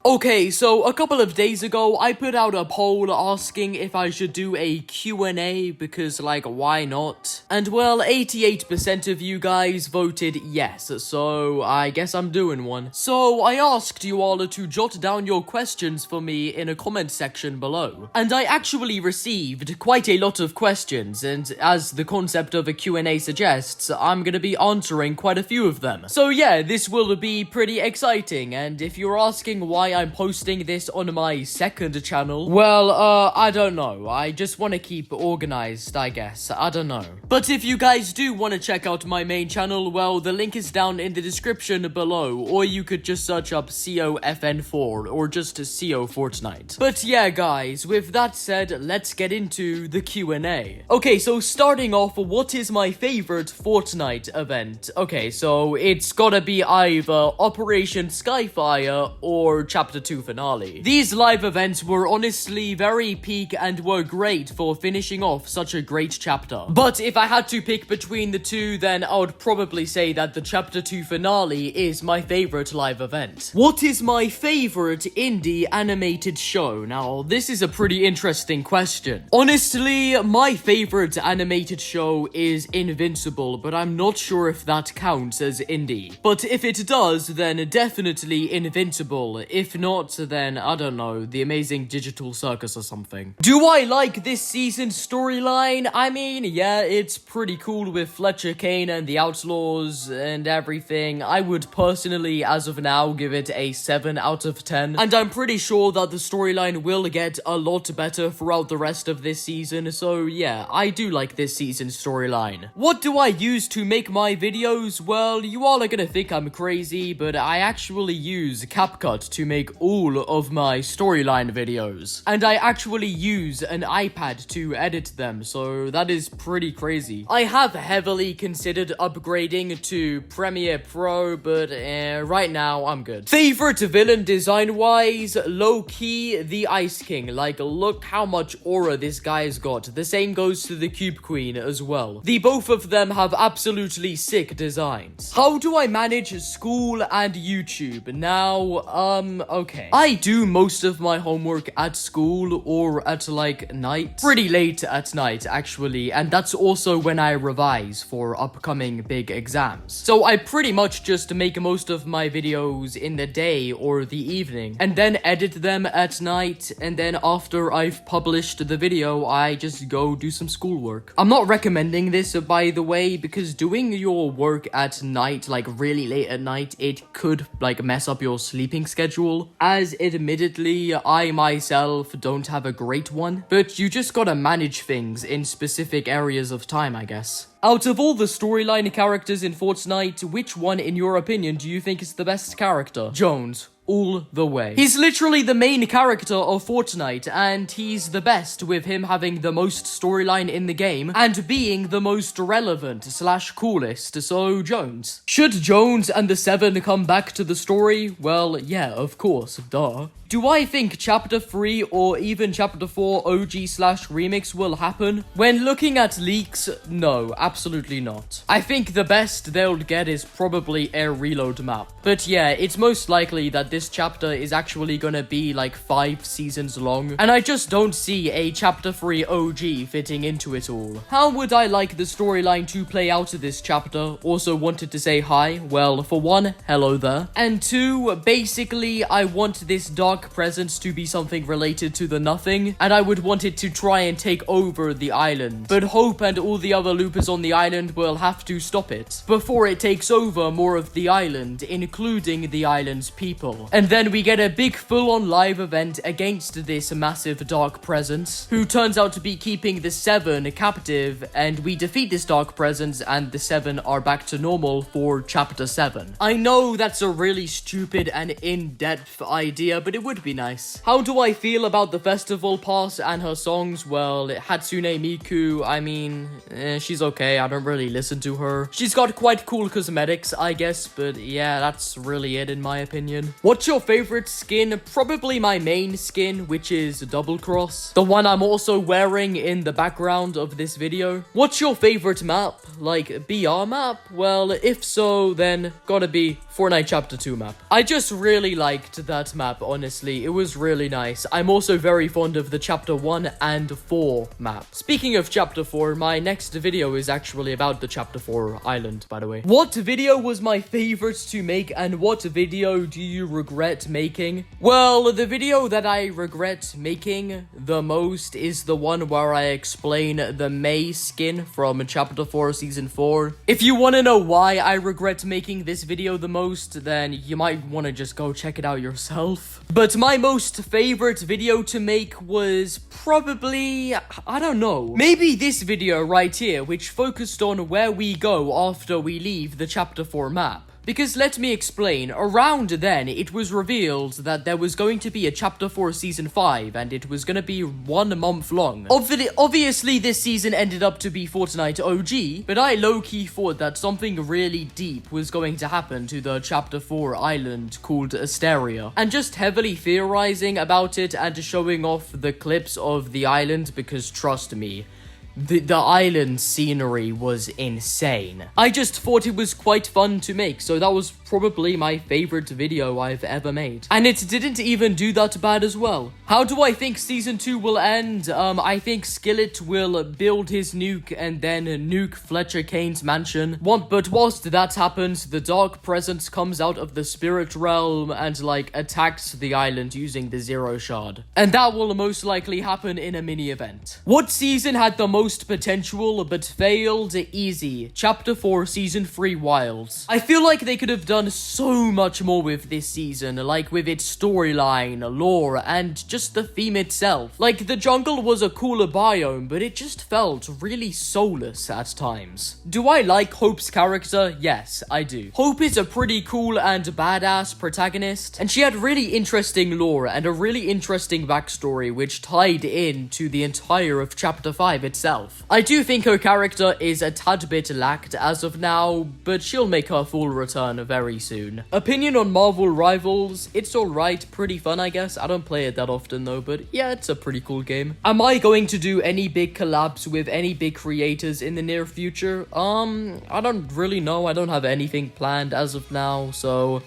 Okay, so a couple of days ago, I put out a poll asking if I should do a Q&A because, like, why not? And, well, 88% of you guys voted yes, so I guess I'm doing one. So, I asked you all to jot down your questions for me in a comment section below. And I actually received quite a lot of questions, and as the concept of a Q&A suggests, I'm gonna be answering quite a few of them. So, yeah, this will be pretty exciting, and if you're asking why I'm posting this on my second channel, well, I don't know. I just want to keep organized, I guess. I don't know. But if you guys do want to check out my main channel, well, the link is down in the description below, or you could just search up Sio FN4, or just Sio Fortnite. But yeah, guys, with that said, let's get into the Q&A. Okay, so starting off, what is my favorite Fortnite event? Okay, so it's gotta be either Operation Skyfire or Chapter 2 finale. These live events were honestly very peak and were great for finishing off such a great chapter. But if I had to pick between the two, then I would probably say that the Chapter 2 finale is my favorite live event. What is my favorite indie animated show? Now, this is a pretty interesting question. Honestly, my favorite animated show is Invincible, but I'm not sure if that counts as indie. But if it does, then definitely Invincible. If not, then I don't know, The Amazing Digital Circus or something. Do I like this season's storyline? I mean, yeah, it's pretty cool with Fletcher Kane and the Outlaws and everything. I would personally, as of now, give it a 7 out of 10. And I'm pretty sure that the storyline will get a lot better throughout the rest of this season. So yeah, I do like this season's storyline. What do I use to make my videos? Well, you all are gonna think I'm crazy, but I actually use CapCut to make all of my storyline videos. And I actually use an iPad to edit them, so that is pretty crazy. I have heavily considered upgrading to Premiere Pro, but right now I'm good. Favorite villain design-wise? Low-key, the Ice King. Like, look how much aura this guy's got. The same goes to the Cube Queen as well. The both of them have absolutely sick designs. How do I manage school and YouTube? Now, okay. I do most of my homework at school or at, like, night. Pretty late at night, actually, and that's also when I revise for upcoming big exams. So I pretty much just make most of my videos in the day or the evening, and then edit them at night, and then after I've published the video, I just go do some schoolwork. I'm not recommending this, by the way, because doing your work at night, like really late at night, it could, like, mess up your sleeping schedule, as admittedly, I myself don't have a great one, but you just gotta manage things in specific areas of time, I guess. Out of all the storyline characters in Fortnite, which one, in your opinion, do you think is the best character? Jones. All the way. He's literally the main character of Fortnite, and he's the best, with him having the most storyline in the game and being the most relevant / coolest, so Jones. Should Jones and the 7 come back to the story? Well, yeah, of course, duh. Do I think Chapter 3 or even Chapter 4 OG / remix will happen? When looking at leaks, no, absolutely not. I think the best they'll get is probably a reload map. But yeah, it's most likely that this chapter is actually gonna be like 5 seasons long, and I just don't see a Chapter 3 OG fitting into it all. How would I like the storyline to play out of this chapter? Also wanted to say hi. Well, for one, hello there. And 2, basically, I want this dark presence to be something related to the Nothing, and I would want it to try and take over the island. But Hope and all the other loopers on the island will have to stop it before it takes over more of the island, including the island's people. And then we get a big full-on live event against this massive dark presence, who turns out to be keeping the 7 captive, and we defeat this dark presence and the 7 are back to normal for Chapter 7. I know that's a really stupid and in-depth idea, but it would be nice. How do I feel about the festival pass and her songs? Well, Hatsune Miku, I mean, she's okay. I don't really listen to her. She's got quite cool cosmetics, I guess, but yeah, that's really it in my opinion. What's your favorite skin? Probably my main skin, which is Double Cross, the one I'm also wearing in the background of this video. What's your favorite map? Like, BR map? Well, if so, then gotta be Fortnite Chapter 2 map. I just really liked that map, honestly. It was really nice. I'm also very fond of the Chapter 1 and 4 map. Speaking of Chapter 4, my next video is actually about the Chapter 4 island, by the way. What video was my favorite to make, and what video do you regret making? Well, the video that I regret making the most is the one where I explain the May skin from Chapter 4 Season 4. If you want to know why I regret making this video the most, then you might want to just go check it out yourself. But my most favorite video to make was probably, I don't know, maybe this video right here, which focused on where we go after we leave the Chapter 4 map. Because let me explain, around then, it was revealed that there was going to be a Chapter 4 Season 5, and it was going to be 1 month long. Obviously, this season ended up to be Fortnite OG, but I low-key thought that something really deep was going to happen to the Chapter 4 island called Asteria. And just heavily theorizing about it and showing off the clips of the island, because trust me, the island scenery was insane. I just thought it was quite fun to make, so that was probably my favorite video I've ever made. And it didn't even do that bad as well. How do I think Season 2 will end? I think Skillet will build his nuke and then nuke Fletcher Kane's mansion. But whilst that happens, the Dark Presence comes out of the Spirit Realm and, like, attacks the island using the Zero Shard. And that will most likely happen in a mini-event. What season had the most potential but failed? Easy. Chapter 4 Season 3 Wilds. I feel like they could have done so much more with this season, like with its storyline, lore, and just the theme itself. Like, the jungle was a cooler biome, but it just felt really soulless at times. Do I like Hope's character? Yes, I do. Hope is a pretty cool and badass protagonist, and she had really interesting lore and a really interesting backstory which tied in to the entire of Chapter 5 itself. I do think her character is a tad bit lacked as of now, but she'll make her full return very soon. Opinion on Marvel Rivals? It's alright, pretty fun I guess. I don't play it that often though, but yeah, it's a pretty cool game. Am I going to do any big collabs with any big creators in the near future? I don't really know. I don't have anything planned as of now, so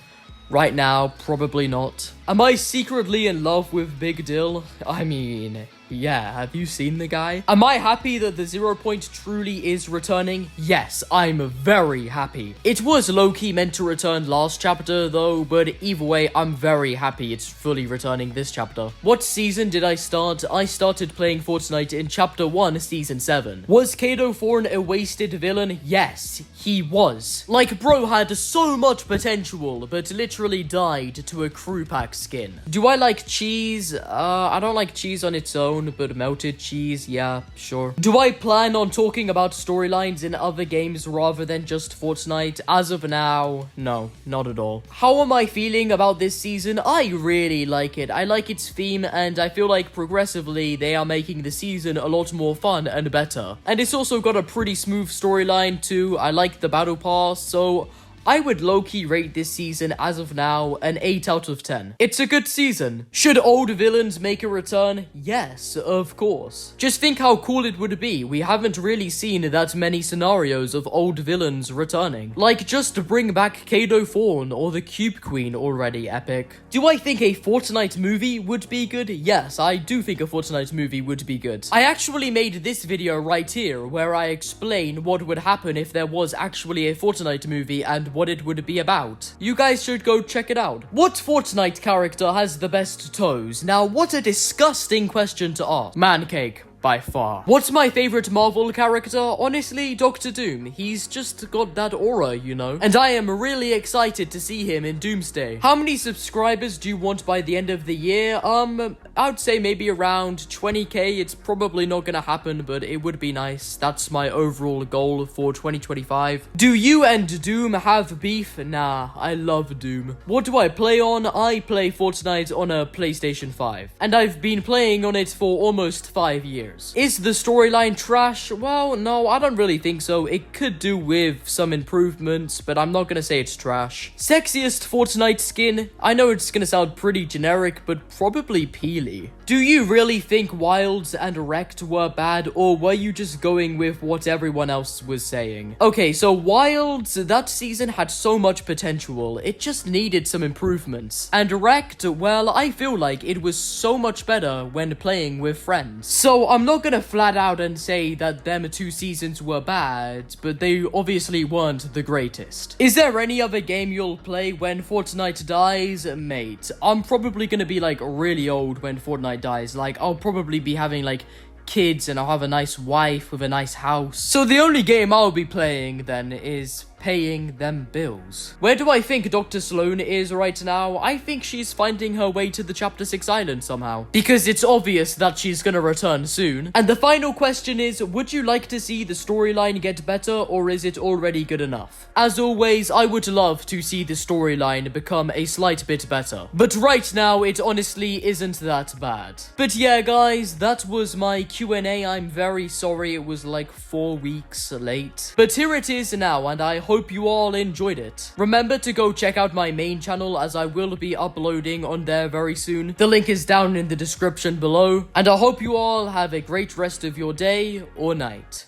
right now, probably not. Am I secretly in love with Big Dill? I mean, yeah, have you seen the guy? Am I happy that the 0 Point truly is returning? Yes, I'm very happy. It was low-key meant to return last chapter though, but either way, I'm very happy it's fully returning this chapter. What season did I start? I started playing Fortnite in Chapter 1, Season 7. Was Kato Thorn a wasted villain? Yes, he was. Like, bro had so much potential, but literally died to a crew pack skin. Do I like cheese? I don't like cheese on its own, but melted cheese, yeah, sure. Do I plan on talking about storylines in other games rather than just Fortnite? As of now, no, not at all. How am I feeling about this season? I really like it. I like its theme, and I feel like progressively they are making the season a lot more fun and better. And it's also got a pretty smooth storyline too. I like the battle pass, so I would low-key rate this season, as of now, an 8 out of 10. It's a good season. Should old villains make a return? Yes, of course. Just think how cool it would be. We haven't really seen that many scenarios of old villains returning. Like, just bring back Kato Thorn or the Cube Queen already epic. Do I think a Fortnite movie would be good? Yes, I do think a Fortnite movie would be good. I actually made this video right here, where I explain what would happen if there was actually a Fortnite movie and what it would be about. You guys should go check it out. What Fortnite character has the best toes? Now, what a disgusting question to ask. Mancake. By far. What's my favorite Marvel character? Honestly, Dr. Doom. He's just got that aura, you know? And I am really excited to see him in Doomsday. How many subscribers do you want by the end of the year? I would say maybe around 20k. It's probably not gonna happen, but it would be nice. That's my overall goal for 2025. Do you and Doom have beef? Nah, I love Doom. What do I play on? I play Fortnite on a PlayStation 5. And I've been playing on it for almost 5 years. Is the storyline trash? Well, no, I don't really think so. It could do with some improvements, but I'm not gonna say it's trash. Sexiest Fortnite skin? I know it's gonna sound pretty generic, but probably Peely. really? Do you really think Wilds and Wrecked were bad, or were you just going with what everyone else was saying? Okay, so Wilds, that season had so much potential, it just needed some improvements. And Wrecked, well, I feel like it was so much better when playing with friends. So I'm not gonna flat out and say that them 2 seasons were bad, but they obviously weren't the greatest. Is there any other game you'll play when Fortnite dies? Mate, I'm probably gonna be like really old when Fortnite dies. Like, I'll probably be having like kids and I'll have a nice wife with a nice house. So the only game I'll be playing then is paying them bills. Where do I think Dr. Sloan is right now? I think she's finding her way to the Chapter 6 island somehow, because it's obvious that she's gonna return soon. And the final question is, would you like to see the storyline get better, or is it already good enough? As always, I would love to see the storyline become a slight bit better, but right now it honestly isn't that bad. But yeah guys, that was my Q&A. I'm very sorry it was like 4 weeks late, but here it is now, and I hope you all enjoyed it. Remember to go check out my main channel, as I will be uploading on there very soon. The link is down in the description below, and I hope you all have a great rest of your day or night.